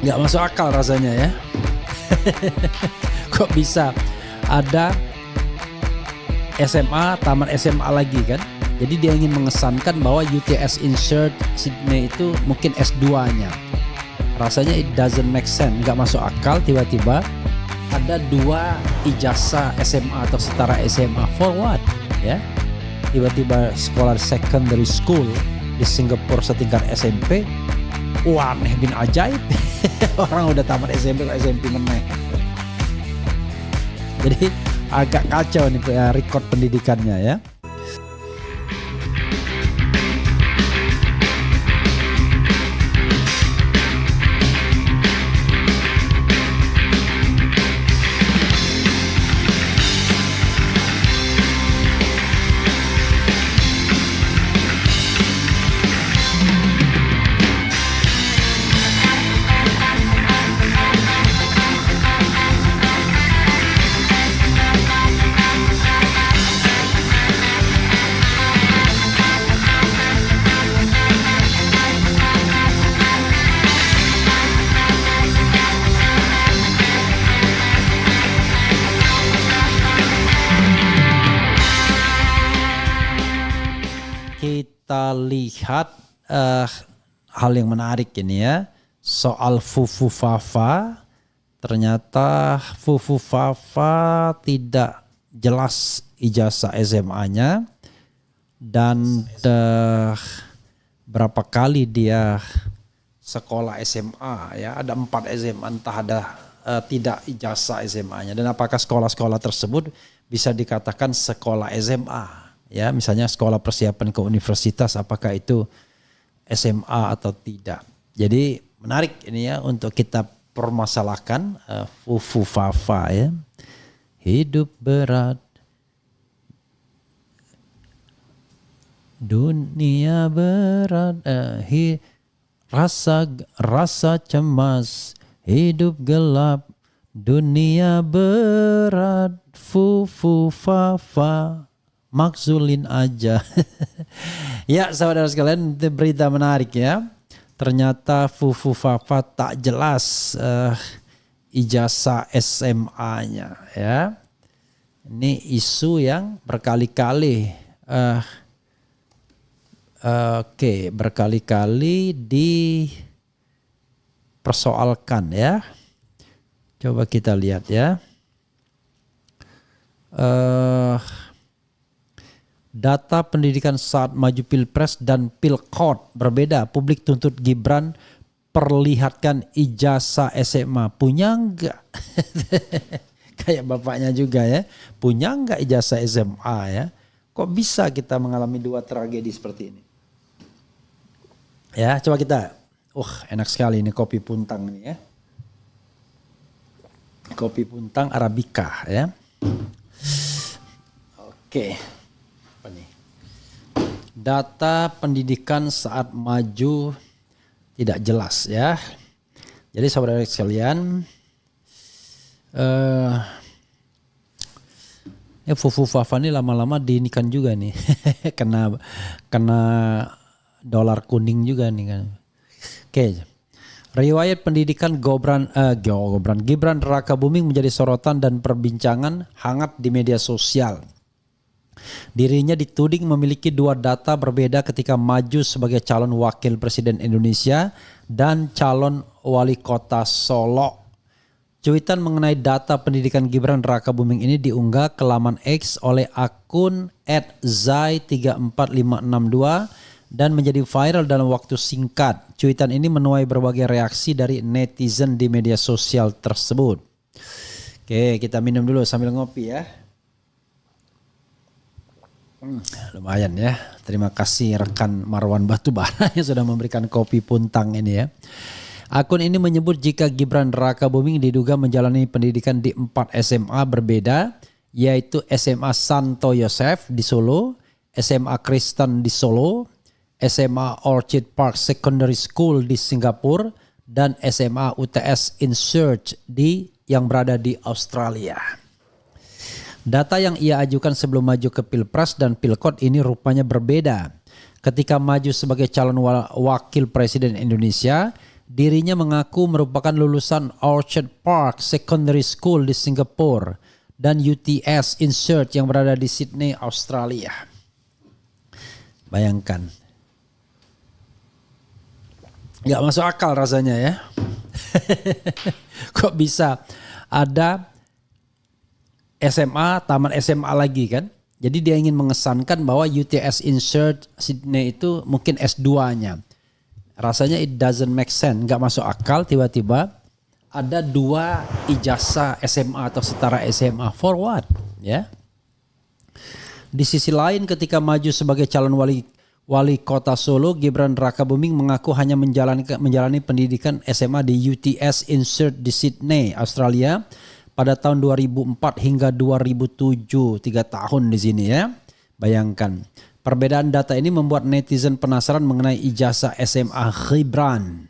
Nggak masuk akal rasanya ya. Kok bisa ada SMA, tamat SMA lagi kan? Jadi dia ingin mengesankan bahwa UTS Insert Sydney itu mungkin S2-nya. Rasanya it doesn't make sense, nggak masuk akal tiba-tiba ada 2 ijazah SMA atau setara SMA for what? Ya, tiba-tiba sekolah secondary school di Singapura setingkat SMP, wah aneh bin ajaib. Orang udah tamat SMP ke SMP meneh. Jadi agak kacau nih record pendidikannya ya. Kita lihat hal yang menarik ini ya, soal Fufu Fafa. Ternyata Fufu Fafa tidak jelas ijazah SMA-nya dan berapa kali dia sekolah SMA ya, ada 4 SMA, entah ada tidak ijazah SMA-nya, dan apakah sekolah-sekolah tersebut bisa dikatakan sekolah SMA. Ya, misalnya sekolah persiapan ke universitas, apakah itu SMA atau tidak. Jadi menarik ini ya untuk kita permasalahkan Fufu Fafa ya. Hidup berat, dunia berat, rasa cemas, hidup gelap, dunia berat, Fufu Fafa. Makzulin aja. Ya saudara sekalian, itu berita menarik ya. Ternyata Fufu Fafa tak jelas ijazah SMA-nya ya. Ini isu yang berkali-kali berkali-kali dipersoalkan ya. Coba kita lihat ya. Data pendidikan saat maju Pilpres dan Pilkot berbeda. Publik tuntut Gibran perlihatkan ijazah SMA. Punya enggak? Kayak bapaknya juga ya. Punya enggak ijazah SMA ya? Kok bisa kita mengalami 2 tragedi seperti ini? Ya, coba kita. Enak sekali ini kopi puntang ini ya. Kopi puntang Arabica ya. Oke. Apa nih? Data pendidikan saat maju tidak jelas ya. Jadi saudara sekalian, Fufu Fafa ini lama-lama diinikan juga nih. kena dolar kuning juga nih kan. Oke. Riwayat pendidikan Gibran Rakabuming menjadi sorotan dan perbincangan hangat di media sosial. Dirinya dituding memiliki 2 data berbeda ketika maju sebagai calon wakil presiden Indonesia dan calon wali kota Solo. Cuitan mengenai data pendidikan Gibran Rakabuming ini diunggah ke laman X oleh akun @zai34562 dan menjadi viral dalam waktu singkat. Cuitan ini menuai berbagai reaksi dari netizen di media sosial tersebut. Oke, kita minum dulu sambil ngopi ya. Lumayan ya. Terima kasih rekan Marwan Batubara yang sudah memberikan kopi puntang ini ya. Akun ini menyebut jika Gibran Rakabuming diduga menjalani pendidikan di 4 SMA berbeda, yaitu SMA Santo Yosef di Solo, SMA Kristen di Solo, SMA Orchid Park Secondary School di Singapura, dan SMA UTS Insert yang berada di Australia. Data yang ia ajukan sebelum maju ke Pilpres dan Pilkot ini rupanya berbeda. Ketika maju sebagai calon wakil presiden Indonesia, Dirinya mengaku merupakan lulusan Orchard Park Secondary School di Singapura dan UTS Insert yang berada di Sydney, Australia. Bayangkan. Gak masuk akal rasanya ya. Kok bisa ada SMA, taman SMA lagi kan? Jadi dia ingin mengesankan bahwa UTS Insert Sydney itu mungkin S2-nya. Rasanya it doesn't make sense, gak masuk akal tiba-tiba ada 2 ijazah SMA atau setara SMA, for what? Ya. Di sisi lain ketika maju sebagai calon wali kota Solo, Gibran Rakabuming mengaku hanya menjalani pendidikan SMA di UTS Insert di Sydney, Australia pada tahun 2004 hingga 2007, 3 tahun di sini ya. Bayangkan. Perbedaan data ini membuat netizen penasaran mengenai ijazah SMA Gibran.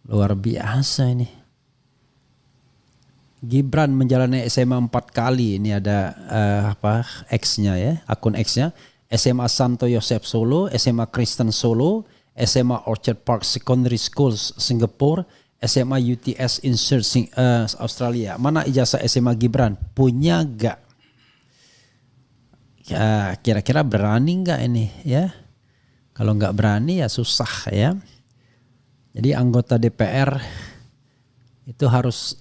Luar biasa ini. Gibran menjalani SMA 4 kali. Ini ada X-nya ya, akun X-nya. SMA Santo Yosef Solo, SMA Kristen Solo, SMA Orchard Park Secondary Schools Singapura, SMA UTS Insert Australia. Mana ijazah SMA Gibran? Punya gak? Ya, kira-kira berani nggak ini ya? Kalau nggak berani ya susah ya. Jadi anggota DPR itu harus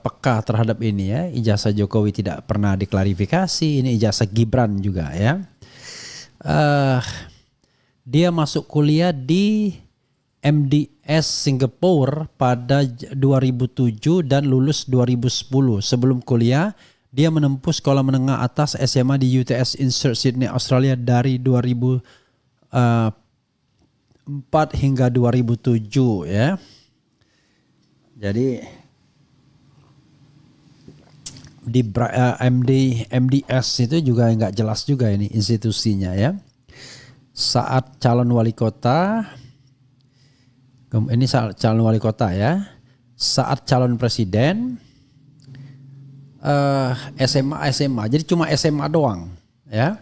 peka terhadap ini ya. Ijazah Jokowi tidak pernah diklarifikasi. Ini ijazah Gibran juga ya. Dia masuk kuliah di MDS Singapura pada 2007 dan lulus 2010. Sebelum kuliah, dia menempuh sekolah menengah atas SMA di UTS Insert Sydney, Australia dari 2004 hingga 2007 ya. Jadi di MDS itu juga nggak jelas juga ini institusinya ya. Saat calon wali kota, ini saat calon wali kota ya. Saat calon presiden, SMA, jadi cuma SMA doang ya.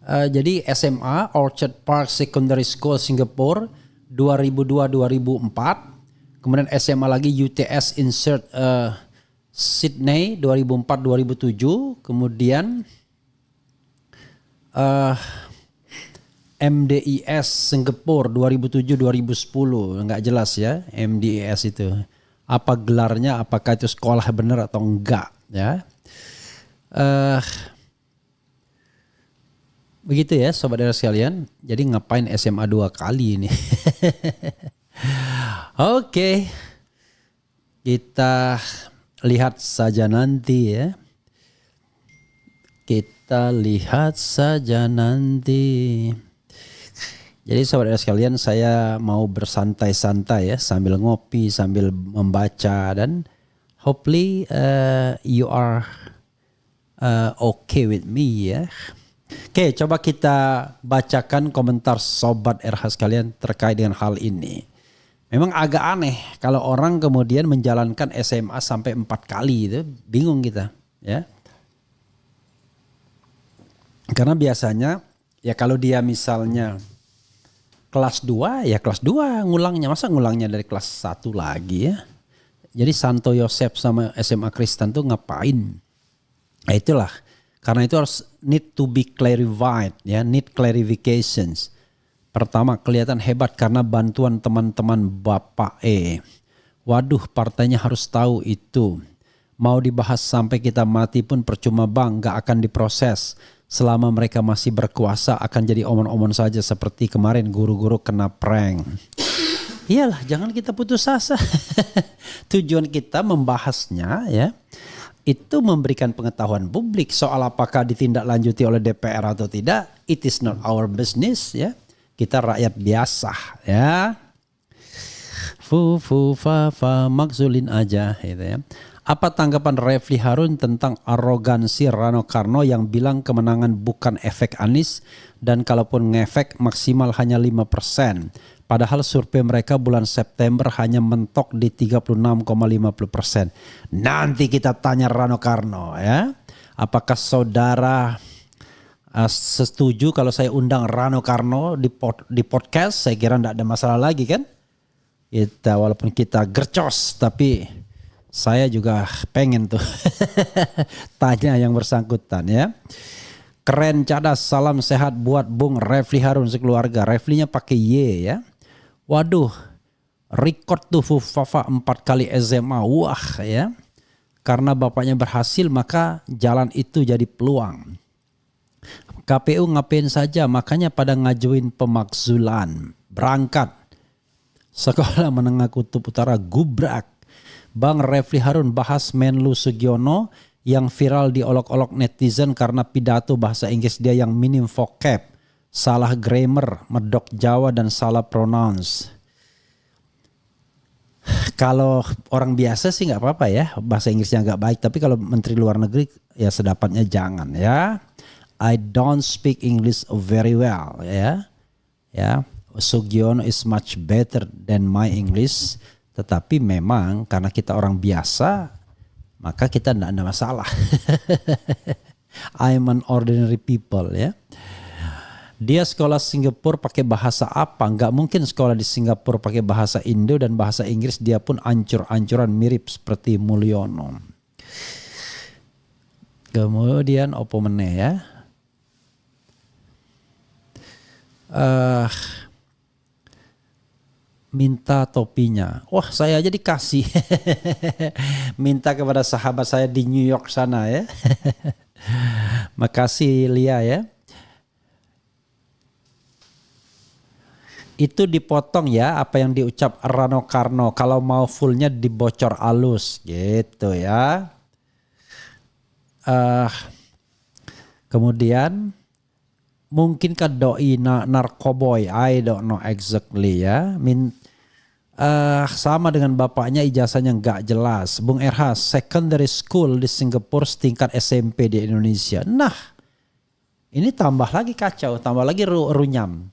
Jadi SMA Orchard Park Secondary School Singapura 2002-2004, kemudian SMA lagi UTS Insert Sydney 2004-2007, kemudian MDIS Singapura 2007-2010, nggak jelas ya MDIS itu. Apa gelarnya, apakah itu sekolah benar atau enggak ya. Begitu ya sobat daerah sekalian. Jadi ngapain SMA 2 kali ini. Oke. Kita lihat saja nanti ya. Kita lihat saja nanti. Jadi sobat daerah sekalian, saya mau bersantai-santai ya sambil ngopi, sambil membaca, dan hopefully you are okay with me ya. Oke, coba kita bacakan komentar sobat RH sekalian terkait dengan hal ini. Memang agak aneh kalau orang kemudian menjalankan SMA sampai 4 kali, itu bingung kita ya. Karena biasanya ya kalau dia misalnya kelas 2 ya kelas 2 ngulangnya, masa ngulangnya dari kelas 1 lagi ya. Jadi Santo Yosef sama SMA Kristen tuh ngapain? Nah itulah, karena itu harus need to be clarified ya, need clarifications. Pertama, kelihatan hebat karena bantuan teman-teman Bapak E. Waduh, partainya harus tahu itu. Mau dibahas sampai kita mati pun percuma bang, gak akan diproses. Selama mereka masih berkuasa akan jadi omon-omon saja seperti kemarin guru-guru kena prank. Iyalah, jangan kita putus asa. Tujuan kita membahasnya ya, itu memberikan pengetahuan publik soal apakah ditindaklanjuti oleh DPR atau tidak. It is not our business ya. Kita rakyat biasa ya. Fu fa fa maksulin aja gitu ya. Apa tanggapan Refli Harun tentang arogansi Rano Karno yang bilang kemenangan bukan efek Anies dan kalaupun ngefek maksimal hanya 5%. Padahal survei mereka bulan September hanya mentok di 36,50%. Nanti kita tanya Rano Karno ya. Apakah saudara setuju kalau saya undang Rano Karno di podcast, saya kira tidak ada masalah lagi kan. Walaupun kita gercos, tapi saya juga pengen tuh tanya yang bersangkutan ya. Keren, cadas, salam sehat buat Bung Refli Harun sekeluarga. Reflinya pakai Y ya. Waduh, record tuh Fufafa 4 kali SMA, wah ya. Karena bapaknya berhasil maka jalan itu jadi peluang. KPU ngapain saja, makanya pada ngajuin pemakzulan. Berangkat. Sekolah Menengah Kutub Utara gubrak. Bang Refli Harun bahas Menlu Sugiono yang viral diolok-olok netizen karena pidato bahasa Inggris dia yang minim vocab. Salah grammar, medok Jawa dan salah pronounce. Kalau orang biasa sih nggak apa-apa ya, bahasa Inggrisnya nggak baik. Tapi kalau Menteri Luar Negeri ya sedapatnya jangan ya. I don't speak English very well ya. Ya, Sugiono is much better than my English. Tetapi memang karena kita orang biasa, maka kita tidak ada masalah. I'm an ordinary people ya. Dia sekolah Singapura pakai bahasa apa? Nggak mungkin sekolah di Singapura pakai bahasa Indo dan bahasa Inggris dia pun ancur-ancuran mirip seperti Mulyono. Kemudian opo meneh ya. Minta topinya. Wah, saya aja dikasih. Minta kepada sahabat saya di New York sana ya. Makasih Lia ya. Itu dipotong ya apa yang diucap Rano Karno. Kalau mau fullnya dibocor halus gitu ya. Kemudian mungkinkah doi narkoboy? I don't know exactly ya. Sama dengan bapaknya ijazahnya nggak jelas. Bung RH, secondary school di Singapura setingkat SMP di Indonesia. Nah, ini tambah lagi kacau, tambah lagi runyam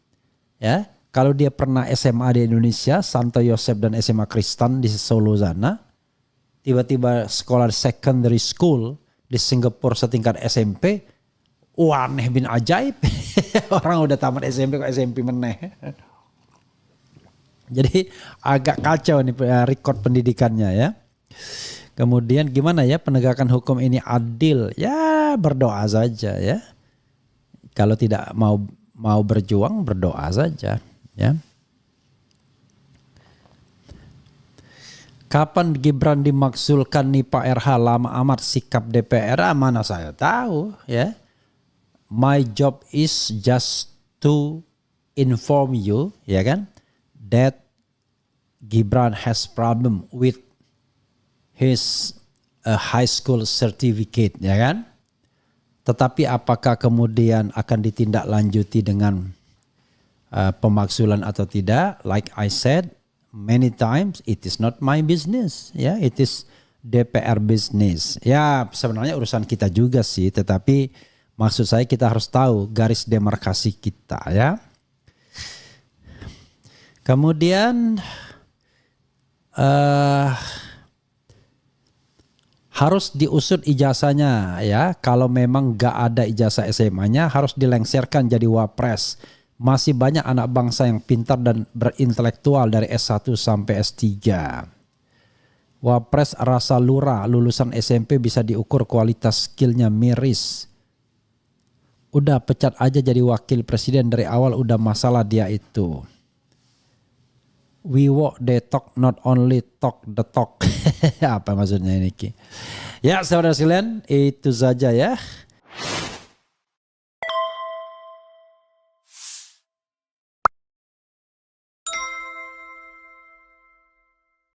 ya. Kalau dia pernah SMA di Indonesia, Santo Yosef dan SMA Kristen di Solo sana, tiba-tiba sekolah secondary school di Singapura setingkat SMP, wah aneh bin ajaib. Orang udah tamat SMP kok SMP meneh. Jadi agak kacau nih record pendidikannya ya. Kemudian gimana ya penegakan hukum ini adil? Ya berdoa saja ya. Kalau tidak mau berjuang berdoa saja. Ya. Kapan Gibran dimakzulkan nih Pak RH? Lama amat sikap DPR, mana saya tahu ya. My job is just to inform you ya kan, that Gibran has problem with his high school certificate ya kan. Tetapi apakah kemudian akan ditindaklanjuti dengan pemakzulan atau tidak, like I said many times, it is not my business ya, it is DPR business ya. Sebenarnya urusan kita juga sih, tetapi maksud saya kita harus tahu garis demarkasi kita ya. Kemudian harus diusut ijazahnya ya. Kalau memang gak ada ijazah SMA-nya harus dilengserkan jadi wapres. Masih banyak anak bangsa yang pintar dan berintelektual dari S1 sampai S3. Wapres rasa lurah, lulusan SMP bisa diukur kualitas skillnya miris. Udah pecat aja jadi wakil presiden dari awal, udah masalah dia itu. We walk the talk, not only talk the talk. Apa maksudnya ini Ki? Ya saudara sekalian, itu saja ya.